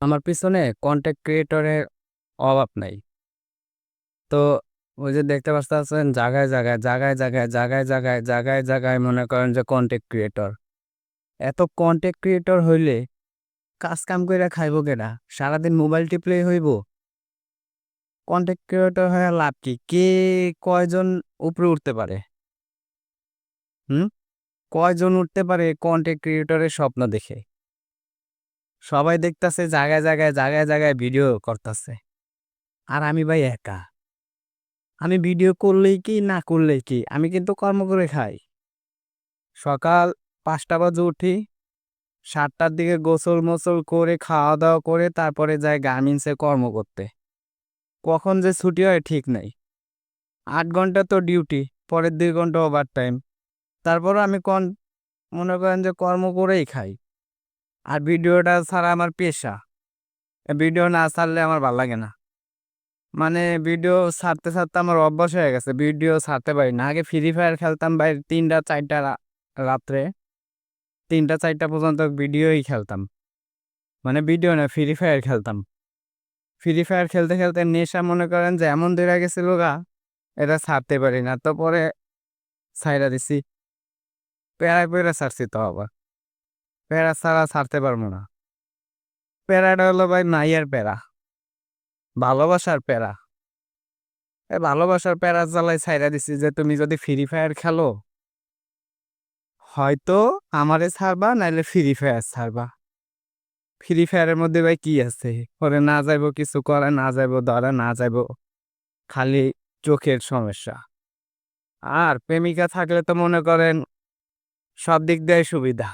আমার পিছনে কন্টেন্ট ক্রিয়েটরের অভাব নাই। তো ওই যে দেখতে পাচ্ছেন জায়গায়, জায়গায়, জায়গায়, জায়গায়, জায়গায়, জায়গায়, জায়গায়, জায়গায় মনে করেন যে কন্টেন্ট ক্রিয়েটর। এত কন্টেন্ট ক্রিয়েটর হইলে কাজ কাম কইরা খাইবো কেডা? সারাদিন মোবাইল টিপলেই হইব? কন্টেন্ট ক্রিয়েটর হইয়া লাভ কি? কে কয়জন উপরে উঠতে পারে? হুম? কয়জন উঠতে পারে কন্টেন্ট ক্রিয়েটরের স্বপ্ন দেখে? সবাই দেখতাছে জায়গায়, জায়গায়, জায়গায়, জায়গায় ভিডিও করতাছে। আর আমি ভাই একা। আমি ভিডিও করলেই কি না করলেই কি? আমি কিন্তু কর্ম করে খাই। সকাল ৫টা বাজে উঠি, ৭টার দিকে গোসল-মোসল করে খাওয়া-দাওয়া করে তারপরে যাই গার্মেন্টসে কর্ম করতে। কখন যে ছুটি হয় ঠিক নাই। ৮ ঘন্টা তো ডিউটি, পরের ২ ঘন্টা ওভারটাইম। তারপরেও আমি মনে করেন যে কর্ম করেই খাই। আর ভিডিওটা ছাড়া আমার পেশা। ভিডিও না ছাড়লে আমার ভাল লাগে না। মানে ভিডিও ছাড়তে, ছাড়তে আমার অভ্যাস হয়ে গেছে। ভিডিও ছাড়তে পারি না। আগে ফ্রি ফায়ার খেলতাম ভাই ৩টা ৪টা রাত্রে। ৩টা ৪টা পর্যন্ত ভিডিওই খেলতাম। মানে ভিডিও না ফ্রি ফায়ার খেলতাম। ফ্রি ফায়ার খেলতে, খেলতে নেশা মনে করেন যে এমন ধইরা গেছিল গা, এটা ছাড়তে পারি না। তো পরে ছাইড়া দিছি। প্যারায় পইড়া ছাড়ছি তাও আবার। প্যারা ছাড়া ছাড়তে পারবো না। প্যারাটা হলো ভাই মাইয়ার প্যারা। ভালোবাসার প্যারা। ভালোবাসার প্যারা জ্বালায় ছাইড়া দিছি যে তুমি যদি ফ্রি ফায়ার খেলো, হয়তো আমারে ছাড়বা নাইলে ফ্রি ফায়ার ছাড়বা। ফ্রি ফায়ারের মধ্যে ভাই কি আছে? ওরে না যাইবো কিছু করা, না যাইবো ধরা, না যাইবো খালি চোখের সমস্যা। আর প্রেমিকা থাকলে তো মনে করেন সব দিক দিয়ে সুবিধা।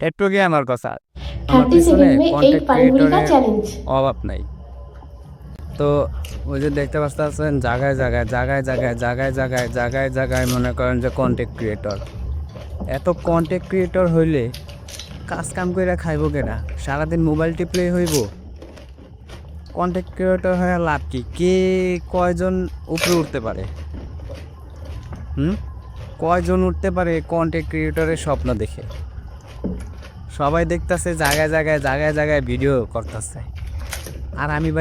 একটু কি আমার কথা? আমার 30 পিছনে सेकंड में एक কন্টেন্ট पानीपुरी का ক্রিয়েটরের चैलेंज। অভাব নাই। তো ওই যে দেখতে পাচ্ছেন জায়গায়, জায়গায়, জায়গায়, জায়গায়, জায়গায়, জায়গায়, জায়গায়, জায়গায় মনে করেন যে কন্টেন্ট ক্রিয়েটর। এত কন্টেন্ট ক্রিয়েটর হইলে কাজ কাম কইরা খাইবো কেডা? সারাদিন মোবাইল টিপলেই হইব? কন্টেন্ট ক্রিয়েটর হয়ে লাভ কি? কে কয়জন উপরে উঠতে পারে? হুম? কয়জন উঠতে পারে কন্টেন্ট ক্রিয়েটরের স্বপ্ন দেখে? সবাই দেখতাছে জায়গায়, জায়গায়, জায়গায়, জায়গায় ভিডিও করতাছে। আর আমি ভাই